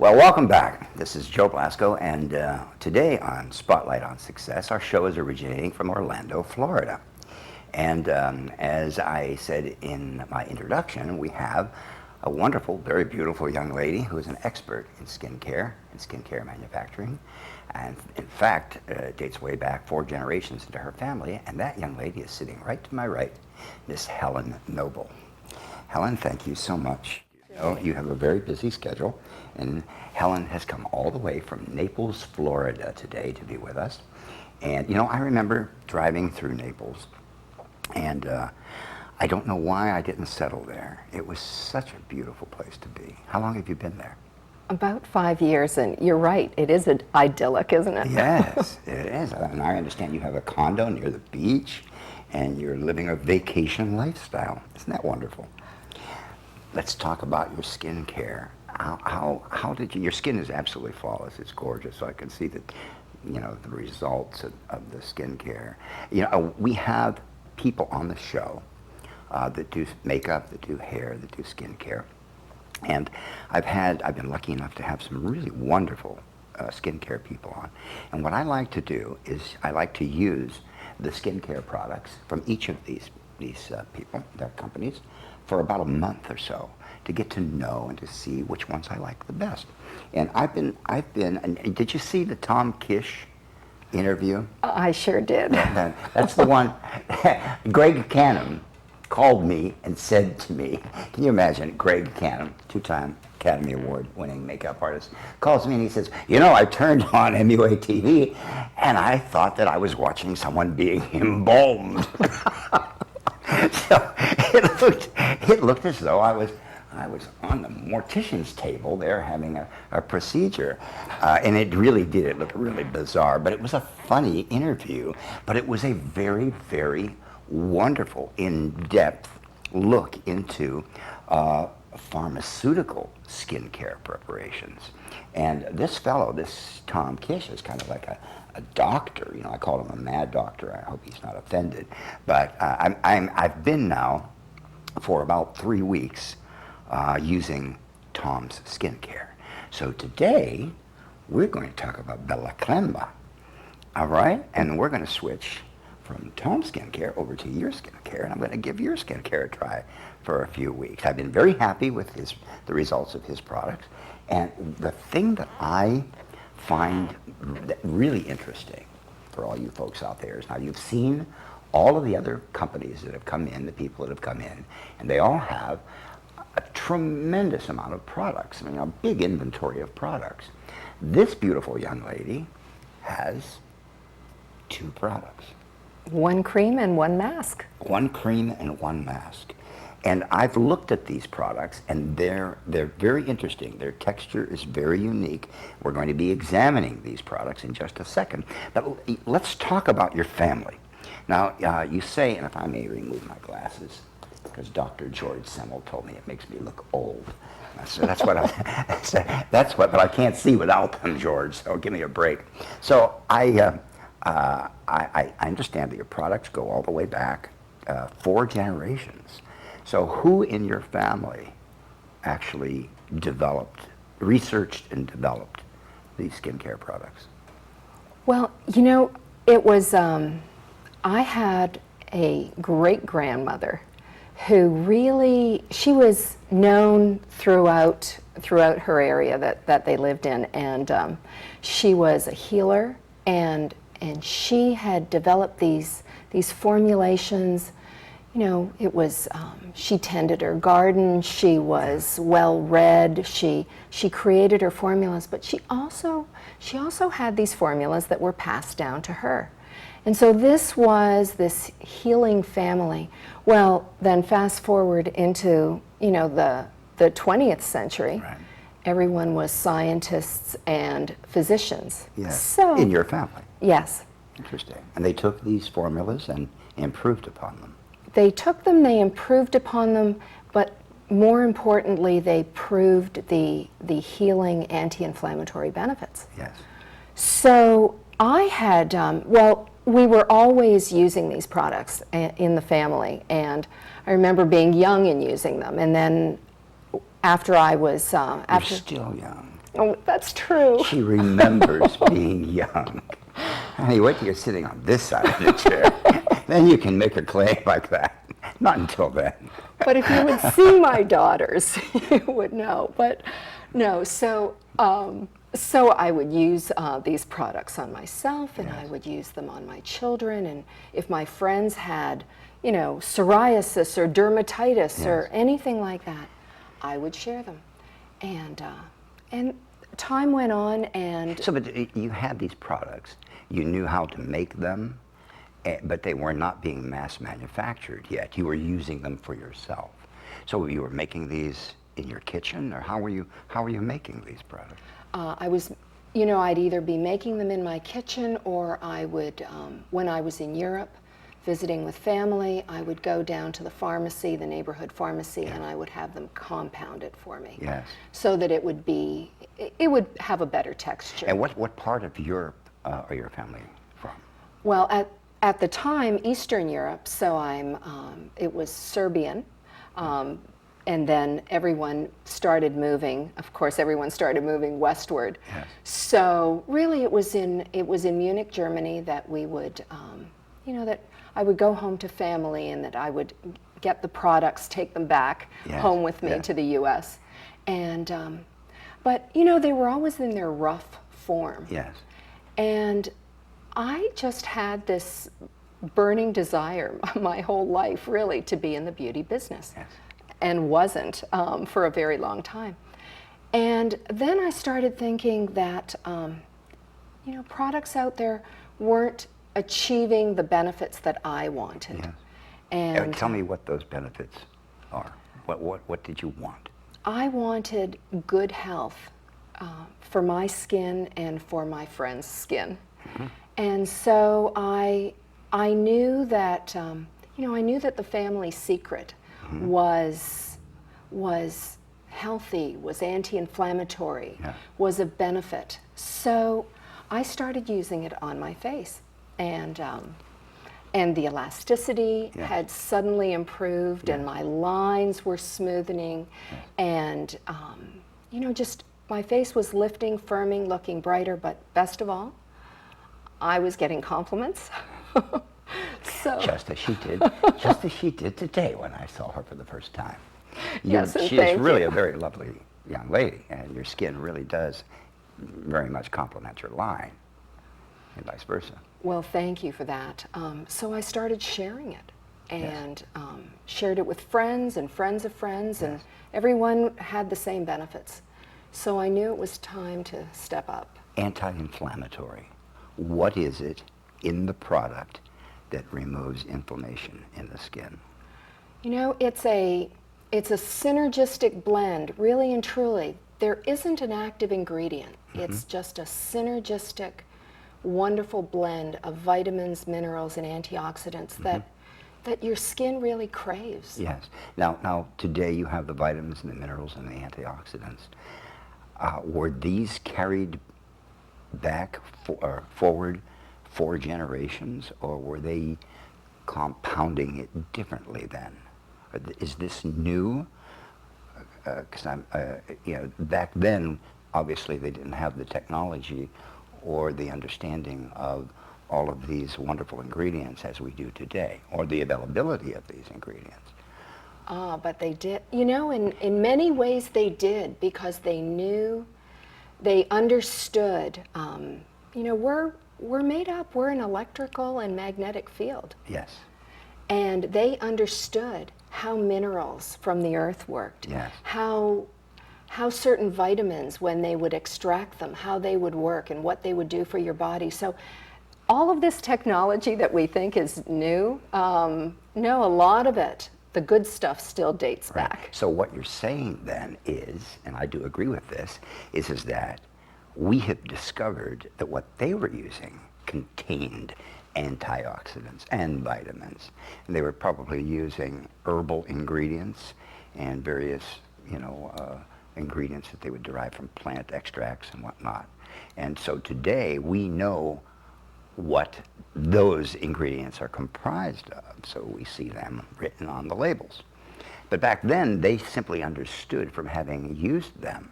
Well, welcome back. This is Joe Blasco, and today on Spotlight on Success, our show is originating from Orlando, Florida. And as I said in my introduction, we have a wonderful, very beautiful young lady who is an expert in skincare and skincare manufacturing. And in fact, dates way back 4 generations into her family, and that young lady is sitting right to my right, Miss Helen Noble. Helen, thank you so much. You have a very busy schedule, and Helen has come all the way from Naples, Florida today to be with us. And I remember driving through Naples, and I don't know why I didn't settle there. It was such a beautiful place to be. How long have you been there? About 5 years, and you're right, it is idyllic, isn't it? Yes, it is. And I understand you have a condo near the beach, and you're living a vacation lifestyle. Isn't that wonderful? Let's talk about your skincare. How did your skin is absolutely flawless. It's gorgeous. So I can see that, the results of the skincare. We have people on the show that do makeup, that do hair, that do skincare. And I've been lucky enough to have some really wonderful skincare people on. And what I like to do is I like to use the skincare products from each of these people, their companies, for about a month or so to get to know and to see which ones I like the best. And and did you see the Tom Kish interview? I sure did. That's the one. Greg Canham called me and said to me, can you imagine, Greg Canham, 2-time Academy Award winning makeup artist, calls me and he says, I turned on MUA TV and I thought that I was watching someone being embalmed. So it looked as though I was on the mortician's table there having a procedure. And it really did. It looked really bizarre, but it was a funny interview. But it was a very, very wonderful, in-depth look into pharmaceutical skincare preparations. And this fellow, this Tom Kish, is kind of like a doctor. I call him a mad doctor. I hope he's not offended. But I've been now for about 3 weeks using Tom's skincare. So today we're going to talk about Bella Crema. All right? And we're going to switch from Tom's skincare over to your skincare, and I'm going to give your skincare a try for a few weeks. I've been very happy with the results of his products, and the thing that I find really interesting for all you folks out there is now you've seen all of the other companies that have come in, the people that have come in, and they all have a tremendous amount of products. A big inventory of products. This beautiful young lady has 2 products. 1 cream and 1 mask. 1 cream and 1 mask. And I've looked at these products, and they're very interesting. Their texture is very unique. We're going to be examining these products in just a second. But let's talk about your family. Now, you say, and if I may remove my glasses, because Dr. George Semmel told me it makes me look old. So that's what but I can't see without them, George, so give me a break. So I understand that your products go all the way back 4 generations. So who in your family actually researched and developed these skincare products? Well, it was, I had a great-grandmother who she was known throughout her area that they lived in, and she was a healer, and she had developed these formulations. It was, she tended her garden, she was well-read, she created her formulas, but she also had these formulas that were passed down to her. And so this was this healing family. Well, then fast forward into, the 20th century, Right. Everyone was scientists and physicians. Yes, So, in your family. yes. Interesting. And they took these formulas and improved upon them. They took them, they improved upon them, but more importantly, they proved the healing anti-inflammatory benefits. Yes. So I had, we were always using these products in the family, and I remember being young and using them, and then after I was... You're still young. Oh, that's true. She remembers being young. Honey, wait till you're sitting on this side of the chair. Then you can make a claim like that. Not until then. But if you would see my daughters, you would know. But no, so I would use these products on myself, and I would use them on my children. And if my friends had, psoriasis or dermatitis or anything like that, I would share them. And time went on, and So, but you had these products. You knew how to make them, but they were not being mass manufactured yet. You were using them for yourself. So you were making these in your kitchen, or how were you making these products? I was, I'd either be making them in my kitchen, or I would, when I was in Europe visiting with family, I would go down to the pharmacy, the neighborhood pharmacy, and I would have them compounded for me. Yes. So that it would have a better texture. And what part of Europe are your family from? Well, at the time, Eastern Europe, so it was Serbian. And then everyone started moving. Of course, everyone started moving westward. Yes. So really, it was in Munich, Germany, that we would, that I would go home to family, and that I would get the products, take them back home with me to the U.S. And but they were always in their rough form. Yes. And I just had this burning desire my whole life, really, to be in the beauty business. Yes. And wasn't for a very long time. And then I started thinking that, products out there weren't achieving the benefits that I wanted. Yes. And Tell me what those benefits are. What did you want? I wanted good health for my skin and for my friend's skin. Mm-hmm. And so I knew that, I knew that the family secret was healthy, was anti-inflammatory, was of benefit. So I started using it on my face, and the elasticity had suddenly improved, and my lines were smoothening, and just my face was lifting, firming, looking brighter. But best of all, I was getting compliments. So. Just as she did today when I saw her for the first time. Yes, and she thank is really you. a very lovely young lady, and your skin really does very much complement your line, and vice versa. Well, thank you for that. So I started sharing it, and shared it with friends and friends of friends, and everyone had the same benefits. So I knew it was time to step up. Anti-inflammatory. What is it in the product that removes inflammation in the skin? It's a synergistic blend, really and truly. There isn't an active ingredient. It's just a synergistic, wonderful blend of vitamins, minerals, and antioxidants that your skin really craves. Yes. Now today you have the vitamins and the minerals and the antioxidants. Were these carried back forward 4 generations, or were they compounding it differently then? Is this new? Because back then, obviously, they didn't have the technology or the understanding of all of these wonderful ingredients as we do today, or the availability of these ingredients. But they did. In many ways they did, because they knew, they understood. We're made up, we're an electrical and magnetic field. Yes. And they understood how minerals from the earth worked. Yes. How certain vitamins, when they would extract them, how they would work and what they would do for your body. So all of this technology that we think is new, no, a lot of it, the good stuff, still dates back. So what you're saying then is, and I do agree with this, is that we have discovered that what they were using contained antioxidants and vitamins. And they were probably using herbal ingredients and various, ingredients that they would derive from plant extracts and whatnot. And so today we know what those ingredients are comprised of, so we see them written on the labels. But back then, they simply understood from having used them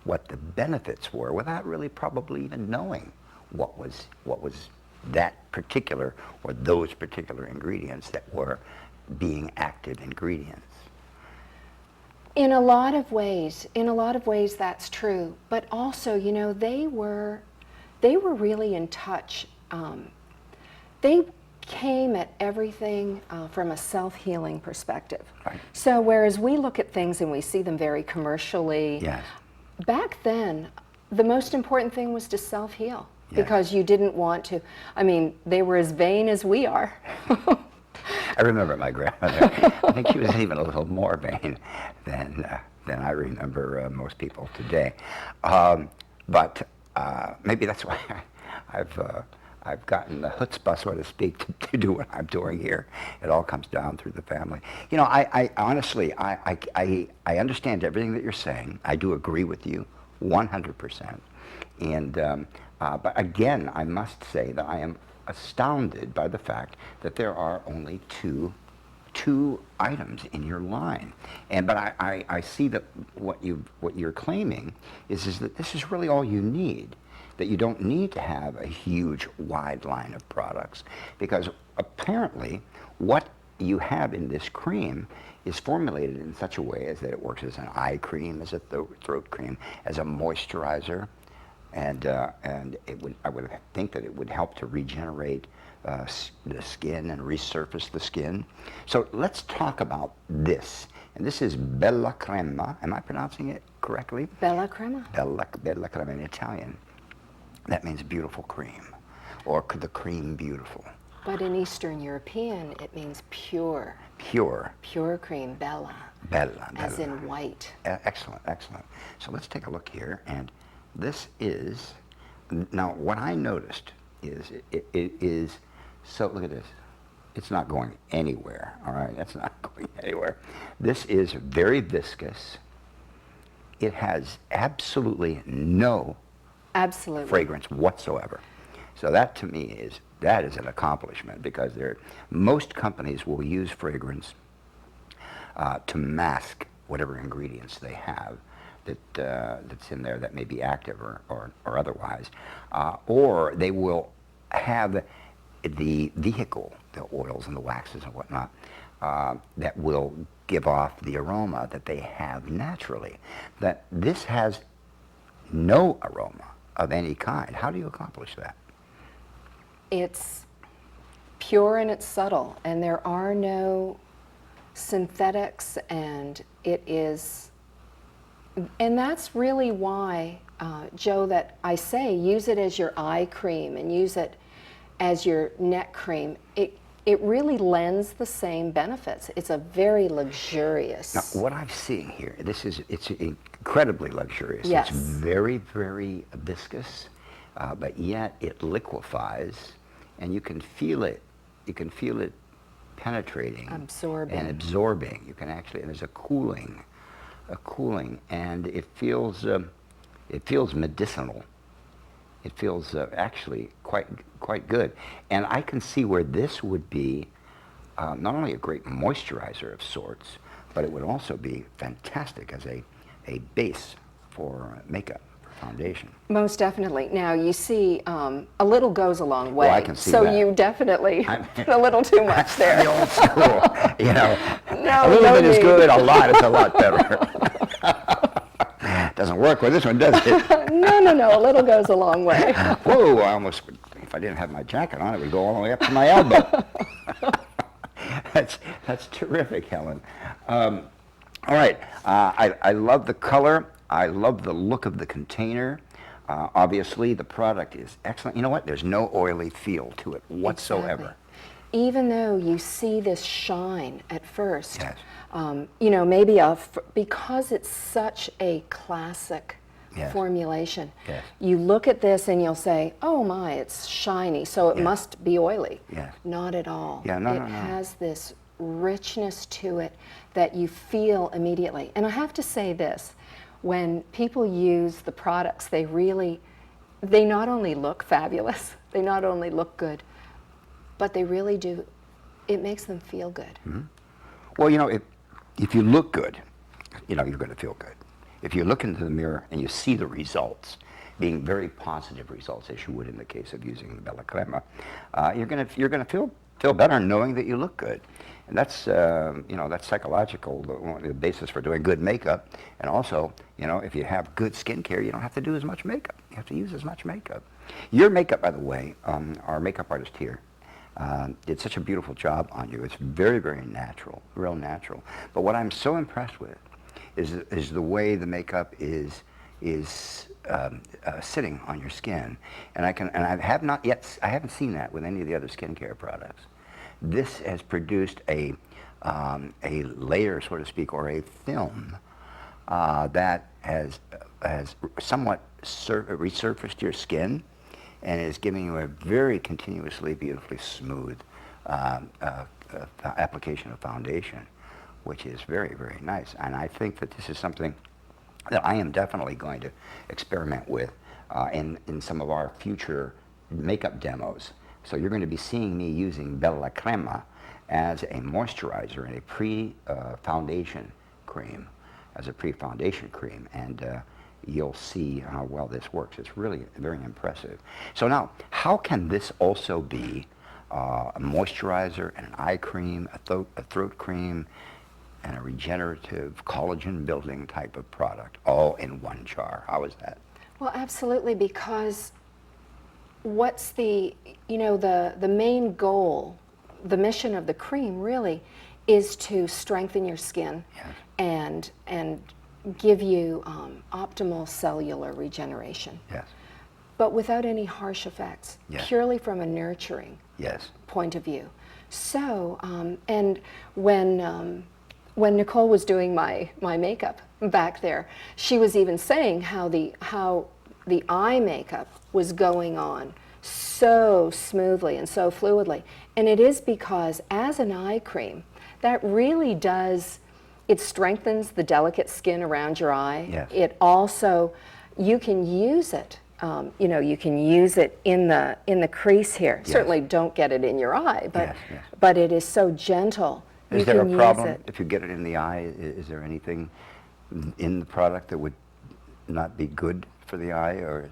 what the benefits were without really probably even knowing what was that particular or those particular ingredients that were being active ingredients. In a lot of ways, that's true. But also, you know, they were really in touch. They came at everything from a self-healing perspective. Right. So whereas we look at things and we see them very commercially, Yes. back then, the most important thing was to self-heal. Yes. Because you didn't want to, I mean, they were as vain as we are. I remember my grandmother. I think she was even a little more vain than I remember most people today. But maybe that's why I've gotten the chutzpah, so to speak, to do what I'm doing here. It all comes down through the family. You know, I honestly, I understand everything that you're saying. I do agree with you 100%. And but again, I must say that I am astounded by the fact that there are only two items in your line. And but I see that what you're claiming is that this is really all you need. That you don't need to have a huge wide line of products, because apparently what you have in this cream is formulated in such a way as that it works as an eye cream, as a throat cream, as a moisturizer, and I would think that it would help to regenerate the skin and resurface the skin. So let's talk about this. And this is Bella Crema. Am I pronouncing it correctly? Bella Crema. Bella Crema in Italian. That means beautiful cream, or the cream beautiful. But in Eastern European, it means pure. Pure. Pure cream, Bella. Bella. As in white. Excellent, excellent. So let's take a look here, and this is, now what I noticed is it is, so look at this. It's not going anywhere, all right? That's not going anywhere. This is very viscous. It has absolutely no fragrance whatsoever. So that to me is an accomplishment, because most companies will use fragrance to mask whatever ingredients they have that's in there that may be active or otherwise, or they will have the vehicle, the oils and the waxes and whatnot, that will give off the aroma that they have naturally. That this has no aroma of any kind. How do you accomplish that? It's pure and it's subtle, and there are no synthetics, and that's really why, Joe, that I say use it as your eye cream and use it as your neck cream. It really lends the same benefits. It's a very luxurious. Now, what I'm seeing here, it's incredibly luxurious. Yes. It's very, very viscous, but yet it liquefies, and you can feel it. You can feel it penetrating, absorbing. You can actually, and there's a cooling, and it feels medicinal. It feels actually quite good. And I can see where this would be not only a great moisturizer of sorts, but it would also be fantastic as a base for makeup, for foundation. Most definitely. Now, you see, a little goes a long way. Well, I can see so that. You definitely put a little too much there. The old school, you know. No, a little bit is need. good, a lot is a lot better. Doesn't work with this one, does it? No, a little goes a long way. Whoa, I almost, if I didn't have my jacket on, it would go all the way up to my elbow. That's terrific, Helen. All right, I love the color. I love the look of the container. Obviously, the product is excellent. You know what? There's no oily feel to it whatsoever. Exactly. Even though you see this shine at first, Yes. You know, maybe because it's such a classic formulation, you look at this and you'll say, oh my, it's shiny, so it must be oily. Yes. Not at all. Yeah, no. Has this richness to it that you feel immediately. And I have to say this, when people use the products, they not only look fabulous, they not only look good, but they really do, it makes them feel good. Mm-hmm. Well, you know, if you look good, you know, you're going to feel good. if you look into the mirror and you see the results, being very positive results, as you would in the case of using the Bella Crema, you're gonna feel better knowing that you look good. And that's, that's psychological, the basis for doing good makeup. And also, if you have good skincare, you don't have to do as much makeup. You have to use as much makeup. Your makeup, by the way, our makeup artist here, did such a beautiful job on you. It's very, very natural, real natural. But what I'm so impressed with is the way the makeup is sitting on your skin. And I haven't seen that with any of the other skincare products. This has produced a layer, so to speak, or a film that has somewhat resurfaced your skin and is giving you a very continuously, beautifully smooth application of foundation, which is very, very nice. And I think that this is something that I am definitely going to experiment with in some of our future makeup demos. So you're going to be seeing me using Bella Crema as a moisturizer and a pre-foundation cream, and you'll see how well this works. It's really very impressive. So now, how can this also be a moisturizer and an eye cream, a throat cream, and a regenerative collagen building type of product all in one jar? How is that? Well, absolutely, because what's the main goal, the mission of the cream really is to strengthen your skin. Yes. and give you optimal cellular regeneration. Yes. But without any harsh effects, Yes. purely from a nurturing Yes. point of view. So, and when Nicole was doing my makeup back there, she was even saying how the eye makeup was going on so smoothly and so fluidly. And it is because as an eye cream, that really does, it strengthens the delicate skin around your eye. Yes. It also, you can use it. You can use it in the crease here. Yes. Certainly don't get it in your eye, but Yes, yes. but it is so gentle. Is You there can a use problem it. if you get it in the eye? Is there anything in the product that would not be good for the eye, or?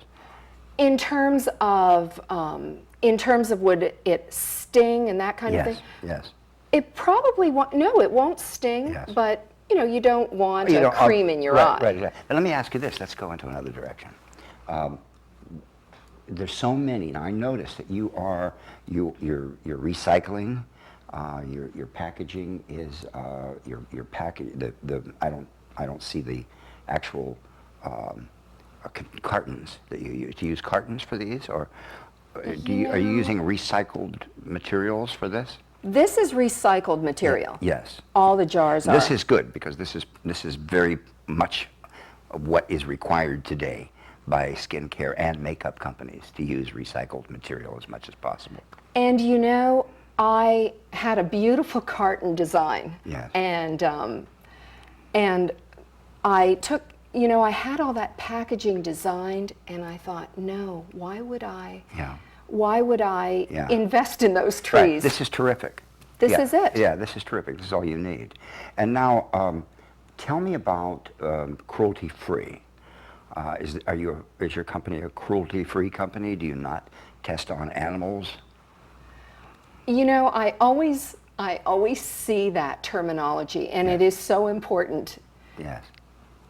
In terms of would it sting and that kind of thing? Yes. It probably won't. No, it won't sting. Yes. But you don't want You a don't- cream in your eye. Right. But let me ask you this. Let's go into another direction. There's so many. Now I noticed that you're recycling. Your packaging is your package. I don't see the actual cartons that you use. Do you use cartons for these, or are you using recycled materials for this? This is recycled material. Yes. All the jars are. This is good because this is very much what is required today by skincare and makeup companies, to use recycled material as much as possible. And I had a beautiful carton design. Yes. And I took, I had all that packaging designed, and I thought, no, why would I? Yeah. Why would I Yeah. invest in those Right. trees? This is terrific. This Yeah. is it. Yeah, this is terrific. This is all you need. And now, tell me about cruelty-free. Is your company a cruelty-free company? Do you not test on animals? I always see that terminology, and it is so important. Yes.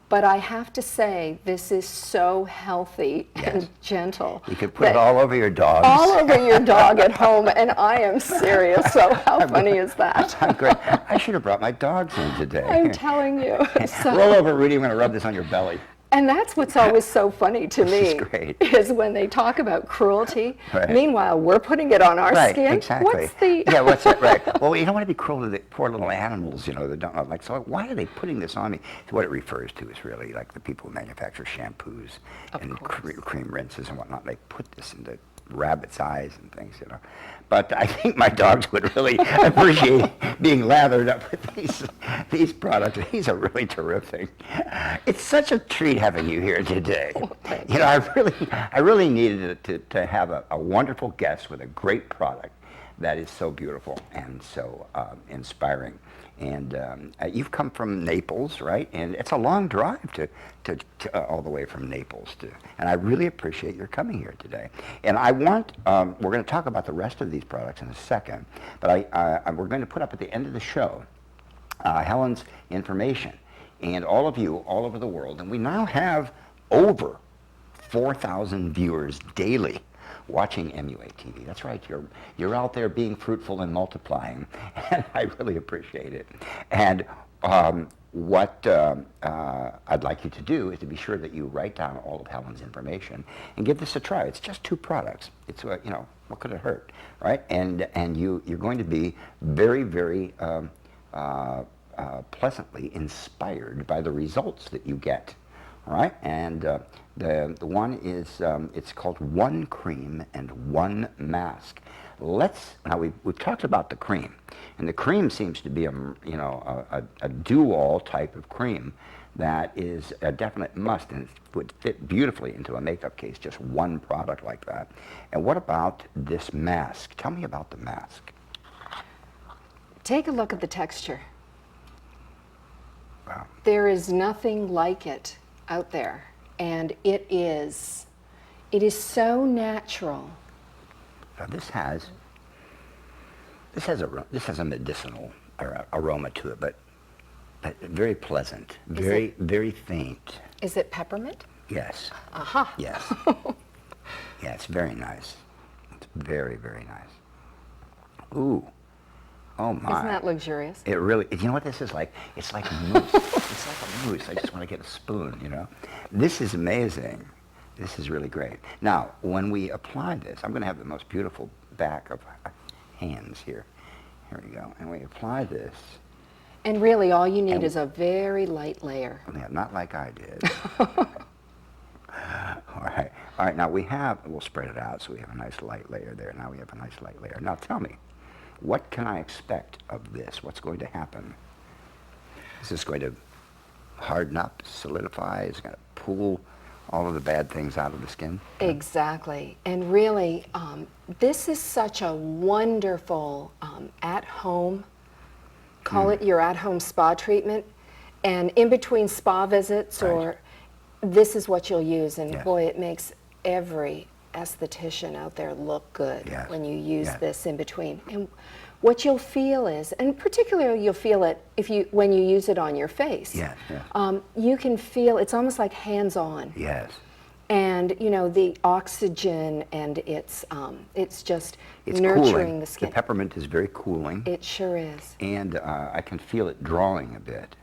But I have to say, this is so healthy and gentle. You could put it all over your dogs. All over your dog at home, and I am serious. So how funny is that? I'm great. I should have brought my dogs in today. I'm telling you. So- Roll over, Rudy. I'm going to rub this on your belly. And that's what's always so funny to me. This is great. Is when they talk about cruelty. Right. Meanwhile, we're putting it on our Right, skin. exactly. What's the? Yeah, what's it? Right. Well, you don't want to be cruel to the poor little animals, that don't like. So why are they putting this on me? What it refers to is really like the people who manufacture shampoos and cream rinses and whatnot. They put this into rabbits' eyes and things, But I think my dogs would really appreciate being lathered up with these products. These are really terrific. It's such a treat having you here today. Oh, thank I really needed to have a wonderful guest with a great product that is so beautiful and so inspiring And you've come from Naples, right? And it's a long drive to all the way from Naples and I really appreciate your coming here today. And I want, we're going to talk about the rest of these products in a second, but we're going to put up at the end of the show Helen's information and all of you all over the world. And we now have over 4,000 viewers daily watching MUA TV. That's right, you're out there being fruitful and multiplying, and I really appreciate it. And what I'd like you to do is to be sure that you write down all of Helen's information and give this a try. It's just 2 products. It's you know, what could it hurt, right? And you're going to be very, very pleasantly inspired by the results that you get. All right, and the one is it's called One Cream and One Mask. Now we've talked about the cream, and the cream seems to be a do-all type of cream that is a definite must, and it would fit beautifully into a makeup case, just one product like that. And what about this mask? Tell me about the mask. Take a look at the texture. Wow. There is nothing like it out there, and it is so natural. Now this has a medicinal aroma to it, but very pleasant, very faint. Is it peppermint? Yes. Aha. Yes. Yeah, it's very nice. It's very, very nice. Ooh. Oh my. Isn't that luxurious? It really, you know what this is like? It's like mousse. It's like a mousse. I just want to get a spoon, you know? This is amazing. This is really great. Now, when we apply this, I'm going to have the most beautiful back of hands here. Here we go. And we apply this. And really, all you need is a very light layer. Yeah, not like I did. All right. All right, now we'll spread it out so we have a nice light layer there. Now we have a nice light layer. Now tell me, what can I expect of this? What's going to happen? Is this going to harden up, solidify? Is it going to pull all of the bad things out of the skin? Exactly. And really, this is such a wonderful at-home, call it your at-home spa treatment. And in between spa visits, or this is what you'll use. And boy, it makes every esthetician out there look good when you use this in between. And what you'll feel is, and particularly you'll feel it when you use it on your face. You can feel it's almost like hands-on. Yes. And you know, the oxygen, and it's just nurturing cooling. the skin. The peppermint is very cooling. It sure is. And I can feel it drawing a bit.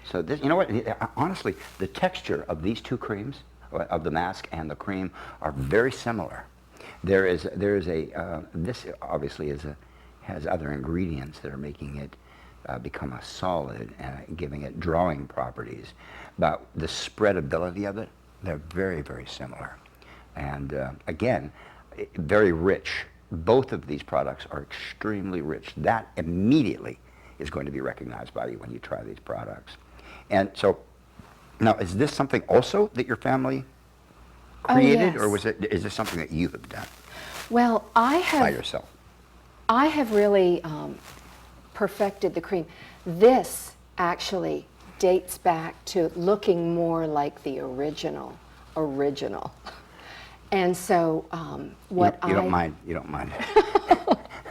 So this, you know what? Honestly, the texture of these 2 creams, of the mask and the cream, are very similar. This obviously has other ingredients that are making it become a solid and giving it drawing properties. But the spreadability of it, they're very, very similar. And again, very rich. Both of these products are extremely rich. That immediately is going to be recognized by you when you try these products. And so, now, is this something also that your family created, or is this something that you have done? Well, by yourself? I have really perfected the cream. This actually dates back to looking more like the original. And so you don't mind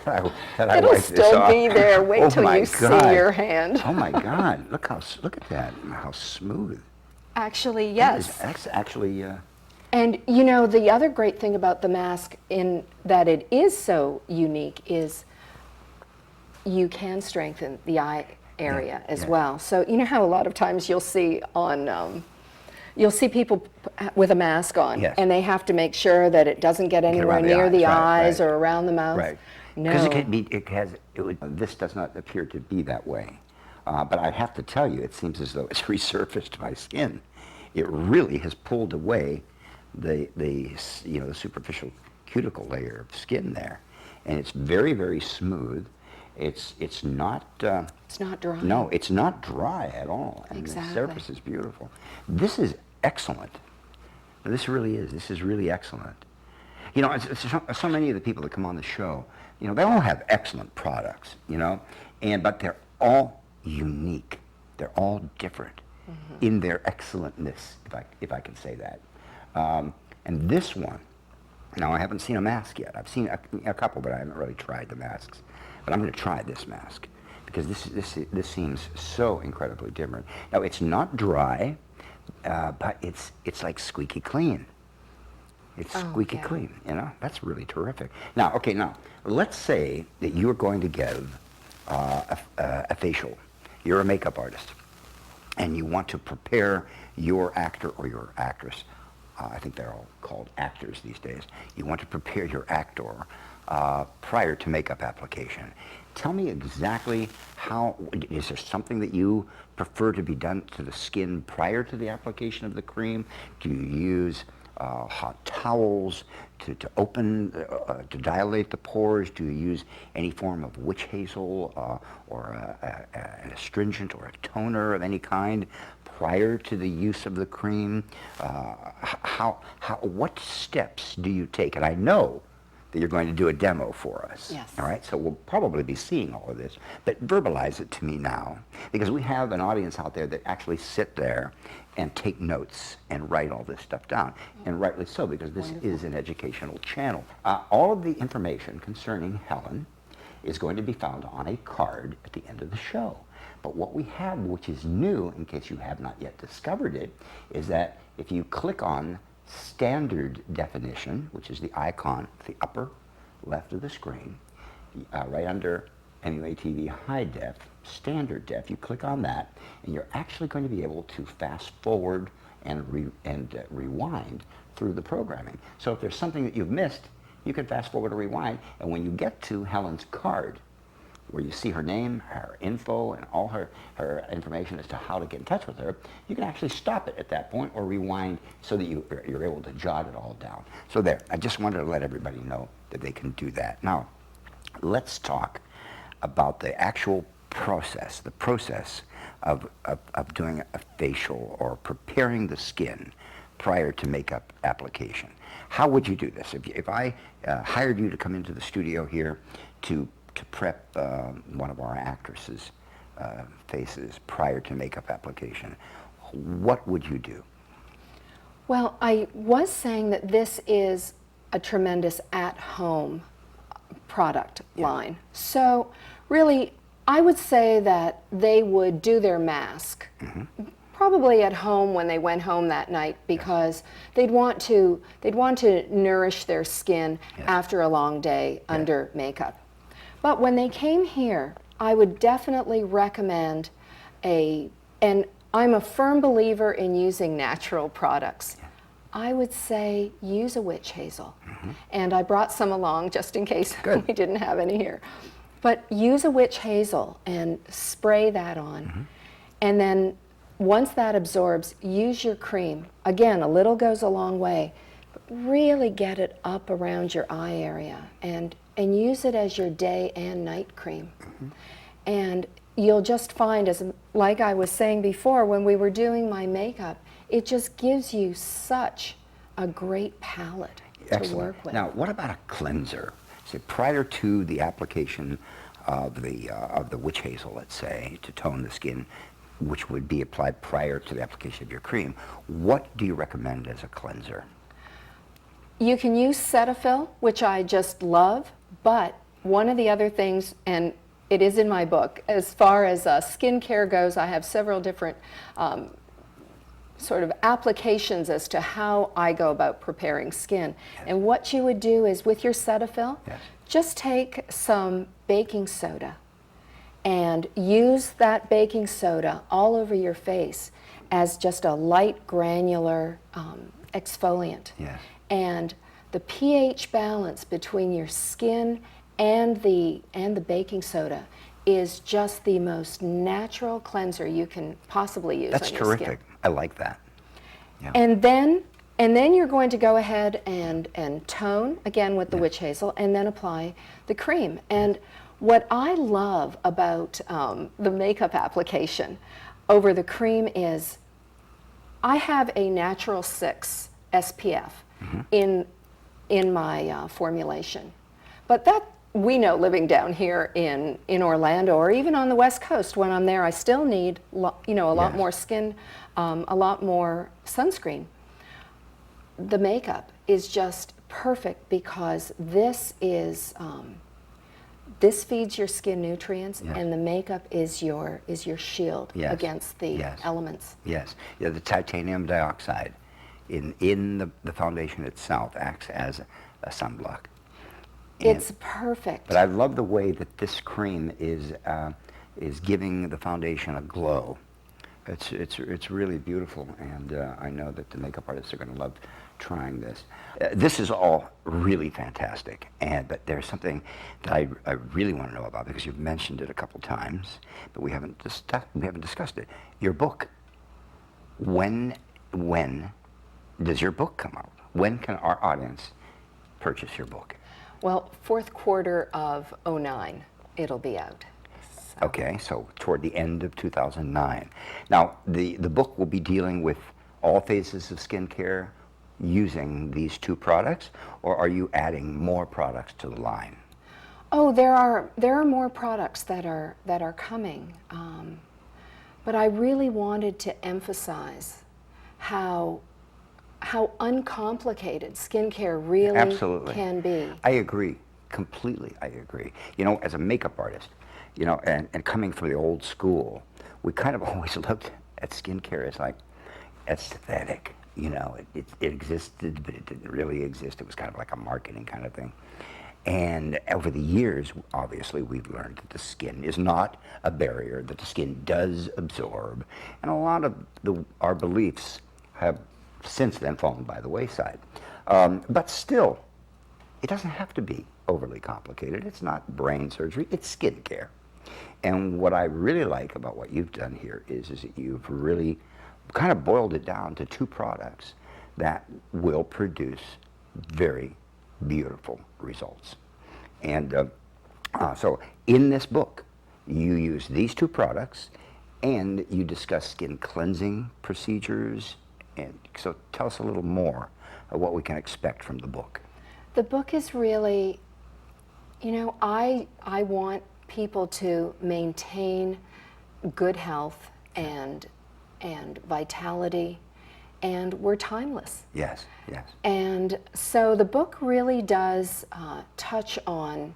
It'll still be there. Wait till you see your hand. Oh my God! Look at that! How smooth. Actually, yes. That's actually. And you know, the other great thing about the mask, in that it is so unique, is you can strengthen the eye area as well. So you know how a lot of times you'll see people with a mask on, and they have to make sure that it doesn't get anywhere near the eyes or around the mouth. Right. No. Because this does not appear to be that way. But I have to tell you, it seems as though it's resurfaced my skin. It really has pulled away the superficial cuticle layer of skin there, and it's very, very smooth. It's not. It's not dry. No, it's not dry at all, and the surface is beautiful. This is excellent. This really is. This is really excellent. You know, so many of the people that come on the show, you know, they all have excellent products, you know, but they're all unique. They're all different in their excellentness, if I can say that. And this one, now I haven't seen a mask yet. I've seen a couple, but I haven't really tried the masks. But I'm going to try this mask because this seems so incredibly different. Now it's not dry, but it's like squeaky clean. It's squeaky clean, you know? That's really terrific. Now, okay, now, let's say that you're going to give a facial. You're a makeup artist, and you want to prepare your actor or your actress. I think they're all called actors these days. You want to prepare your actor prior to makeup application. Tell me exactly how, is there something that you prefer to be done to the skin prior to the application of the cream? Do you use hot towels to open, to dilate the pores? Do you use any form of witch hazel or an astringent or a toner of any kind prior to the use of the cream? What steps do you take? And I know that you're going to do a demo for us. Yes. All right, so we'll probably be seeing all of this, but verbalize it to me now, because we have an audience out there that actually sit there and take notes and write all this stuff down, and rightly so, because this is an educational channel. All of the information concerning Helen is going to be found on a card at the end of the show. But what we have, which is new, in case you have not yet discovered it, is that if you click on standard definition, which is the icon at the upper left of the screen, right under MUATV High Def, Standard Def, you click on that, and you're actually going to be able to fast forward and rewind through the programming. So if there's something that you've missed, you can fast forward or rewind, and when you get to Helen's card, where you see her name, her info, and all her information as to how to get in touch with her, you can actually stop it at that point or rewind so that you're able to jot it all down. So there, I just wanted to let everybody know that they can do that. Now, let's talk about the actual process, the process of doing a facial or preparing the skin prior to makeup application. How would you do this? If I hired you to come into the studio here to prep one of our actresses' faces prior to makeup application, what would you do? Well, I was saying that this is a tremendous at-home product line. So really, I would say that they would do their mask probably at home when they went home that night, because they'd want to nourish their skin after a long day under makeup. But when they came here, I would definitely recommend and I'm a firm believer in using natural products. I would say use a witch hazel. And I brought some along just in case we didn't have any here. But use a witch hazel and spray that on. And then once that absorbs, use your cream. Again, a little goes a long way. But really get it up around your eye area and use it as your day and night cream. And you'll just find, like I was saying before, when we were doing my makeup, it just gives you such a great palette to work with. Now, what about a cleanser? So prior to the application of the witch hazel, let's say, to tone the skin, which would be applied prior to the application of your cream, what do you recommend as a cleanser? You can use Cetaphil, which I just love, but one of the other things, and it is in my book, as far as skincare goes, I have several different sort of applications as to how I go about preparing skin. And what you would do is, with your Cetaphil, just take some baking soda and use that baking soda all over your face as just a light granular exfoliant. And the pH balance between your skin and the baking soda is just the most natural cleanser you can possibly use on your skin. That's terrific. I like that. And then you're going to go ahead and tone again with the witch hazel, and then apply the cream. And what I love about the makeup application over the cream is I have a natural 6 SPF in my formulation. But we know living down here in Orlando or even on the West Coast, when I'm there, I still need a lot Yes. more skin, a lot more sunscreen. The makeup is just perfect because this feeds your skin nutrients, Yes. and the makeup is your shield Yes. against the Yes. elements. Yes. Yeah, the titanium dioxide in the foundation itself acts as a sunblock. And- It's perfect. But I love the way that this cream is giving the foundation a glow. It's really beautiful, and I know that the makeup artists are going to love trying this. This is all really fantastic, but there's something that I really want to know about, because you've mentioned it a couple times, but we haven't discussed it. Your book. When does your book come out? When can our audience purchase your book? Well, fourth quarter of '09, it'll be out. So. Okay, so toward the end of 2009. Now, the book will be dealing with all phases of skincare using these two products, or are you adding more products to the line? Oh, there are more products that are coming, but I really wanted to emphasize how uncomplicated skincare really Absolutely. can be. I agree, completely I agree. You know, as a makeup artist, you know, and coming from the old school, we kind of always looked at skincare as like aesthetic. You know, it existed, but it didn't really exist. It was kind of like a marketing kind of thing. And over the years, obviously, we've learned that the skin is not a barrier, that the skin does absorb. And a lot of our beliefs have since then fallen by the wayside. But still, it doesn't have to be overly complicated. It's not brain surgery, it's skincare. And what I really like about what you've done here is that you've really kind of boiled it down to two products that will produce very beautiful results. And so in this book, you use these two products, and you discuss skin cleansing procedures. And so tell us a little more of what we can expect from the book. The book is really, I want people to maintain good health and vitality, and we're timeless. Yes, yes. And so the book really does touch on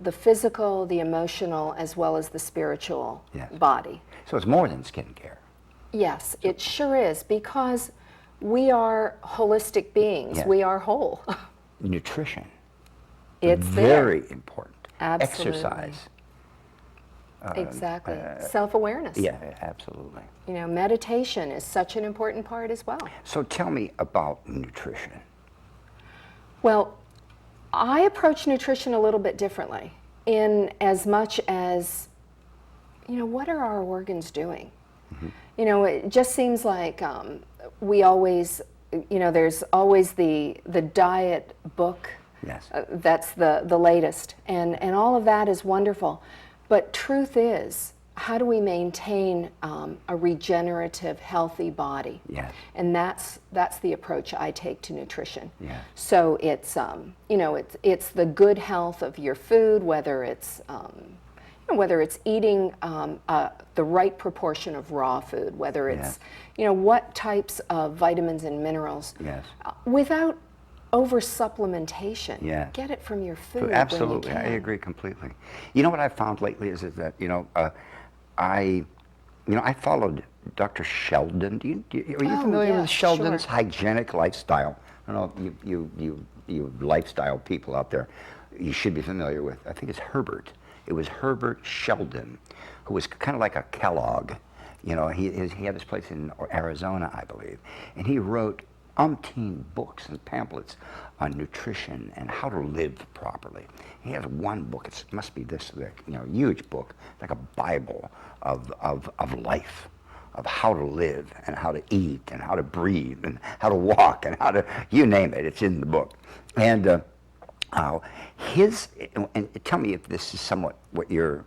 the physical, the emotional, as well as the spiritual Yes. body. So it's more than skincare. Yes, it sure is, because we are holistic beings. Yes. We are whole. Nutrition. It's very important. Absolutely. Exercise. Exactly. Self-awareness. Yeah, absolutely. Meditation is such an important part as well. So tell me about nutrition. Well, I approach nutrition a little bit differently, in as much as, what are our organs doing? Mm-hmm. It just seems like we always, there's always the diet book. Yes. That's the latest, and all of that is wonderful. But truth is, how do we maintain a regenerative, healthy body? Yes. And that's the approach I take to nutrition. Yes. So it's it's the good health of your food, whether it's eating the right proportion of raw food, whether it's what types of vitamins and minerals. Yes. Without over supplementation. Yes. Get it from your food. Absolutely, when you I can. agree completely. You know what I've found lately is that I followed Dr. Sheldon. Are you familiar yes, with Sheldon's sure. hygienic lifestyle? I don't know if you lifestyle people out there, you should be familiar with. I think it's Herbert. It was Herbert Sheldon, who was kind of like a Kellogg. He had this place in Arizona, I believe, and he wrote umpteen books and pamphlets on nutrition and how to live properly. He has one book. It must be this thick, huge book, like a Bible of life, of how to live and how to eat and how to breathe and how to walk and how to, you name it. It's in the book. And and tell me if this is somewhat what you're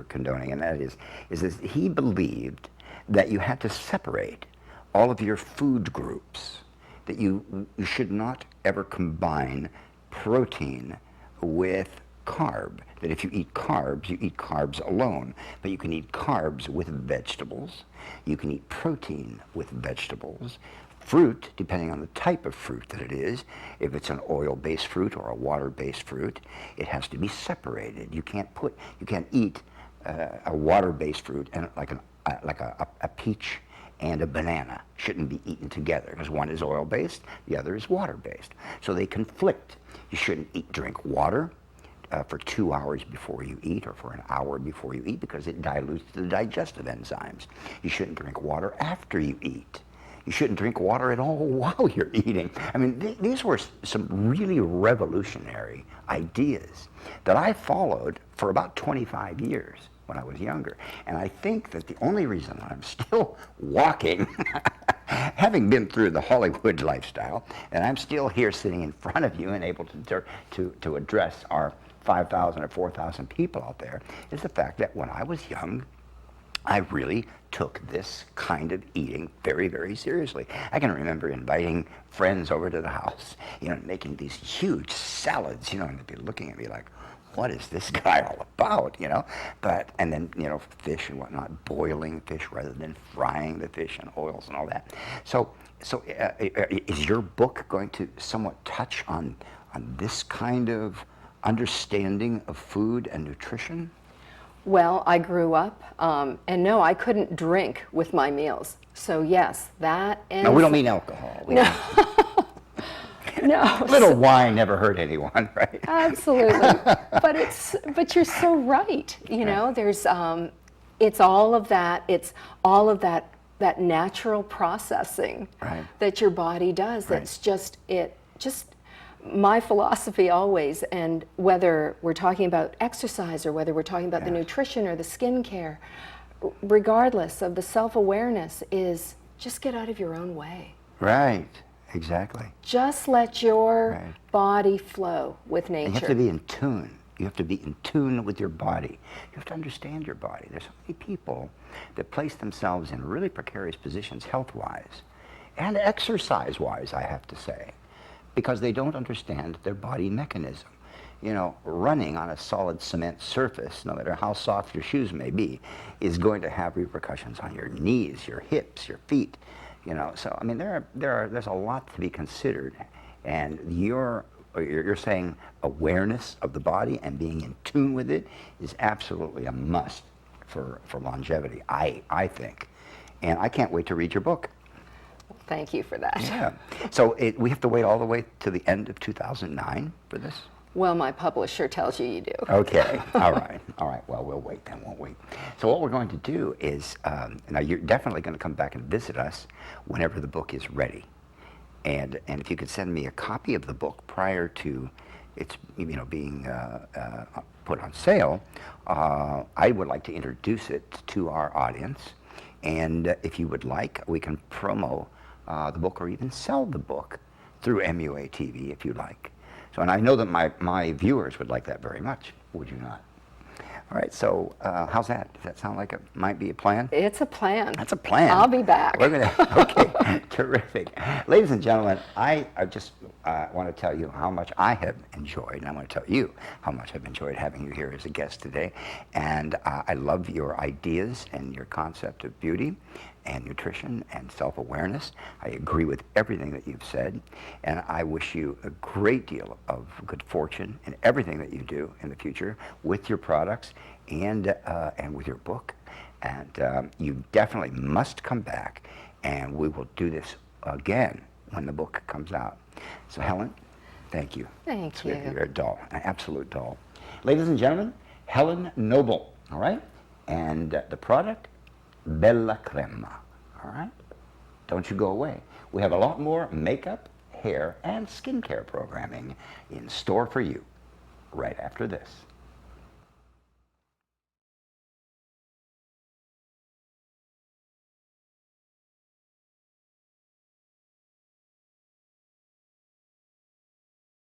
condoning, and that is that he believed that you had to separate all of your food groups, that you should not ever combine protein with carb, that if you eat carbs alone, but you can eat carbs with vegetables, you can eat protein with vegetables, fruit, depending on the type of fruit that it is. If it's an oil-based fruit or a water-based fruit, it has to be separated. You can't eat a water-based fruit and like a peach and a banana shouldn't be eaten together because one is oil-based, the other is water-based. So they conflict. You shouldn't drink water for 2 hours before you eat or for an hour before you eat because it dilutes the digestive enzymes. You shouldn't drink water after you eat. You shouldn't drink water at all while you're eating. I mean, these were some really revolutionary ideas that I followed for about 25 years when I was younger. And I think that the only reason I'm still walking, having been through the Hollywood lifestyle, and I'm still here sitting in front of you and able to address our 5,000 or 4,000 people out there, is the fact that when I was young, I really took this kind of eating very, very seriously. I can remember inviting friends over to the house, making these huge salads, and they'd be looking at me like, what is this guy all about, and then, fish and whatnot, boiling fish rather than frying the fish in oils and all that. So is your book going to somewhat touch on this kind of understanding of food and nutrition? Well, I grew up, and no, I couldn't drink with my meals. So yes, that and... No, we don't mean alcohol. No. A little wine never hurt anyone, right? Absolutely. But you're so right. There's, it's all of that natural processing that your body does. Right. That's just my philosophy always, and whether we're talking about exercise or whether we're talking about the nutrition or the skincare, regardless of the self-awareness, is just get out of your own way. Right, exactly. Just let your body flow with nature. And you have to be in tune. You have to be in tune with your body. You have to understand your body. There's so many people that place themselves in really precarious positions health-wise and exercise-wise, I have to say, because they don't understand their body mechanism. Running on a solid cement surface, no matter how soft your shoes may be, is going to have repercussions on your knees, your hips, your feet. So I mean, there's a lot to be considered, and you're saying awareness of the body and being in tune with it is absolutely a must for longevity, I think, and I can't wait to read your book. Thank you for that. Yeah. So we have to wait all the way to the end of 2009 for this? Well, my publisher tells you do. Okay. All right. Well, we'll wait then, won't we? So what we're going to do is, now you're definitely going to come back and visit us whenever the book is ready. And if you could send me a copy of the book prior to its being put on sale, I would like to introduce it to our audience. And if you would like, we can promo the book or even sell the book through MUA TV if you like. So, and I know that my viewers would like that very much, would you not? All right, so how's that? Does that sound like it might be a plan? It's a plan. That's a plan. I'll be back. We're gonna, okay, terrific. Ladies and gentlemen, I just want to tell you how much I have enjoyed, and I want to tell you how much I've enjoyed having you here as a guest today. And I love your ideas and your concept of beauty and nutrition and self-awareness. I agree with everything that you've said, and I wish you a great deal of good fortune in everything that you do in the future with your products and with your book. And you definitely must come back, and we will do this again when the book comes out. So Helen, thank you. Thank you. You're a doll, an absolute doll. Ladies and gentlemen, Helen Noble, all right? And the product, Bella Crema, all right? Don't you go away. We have a lot more makeup, hair, and skincare programming in store for you right after this.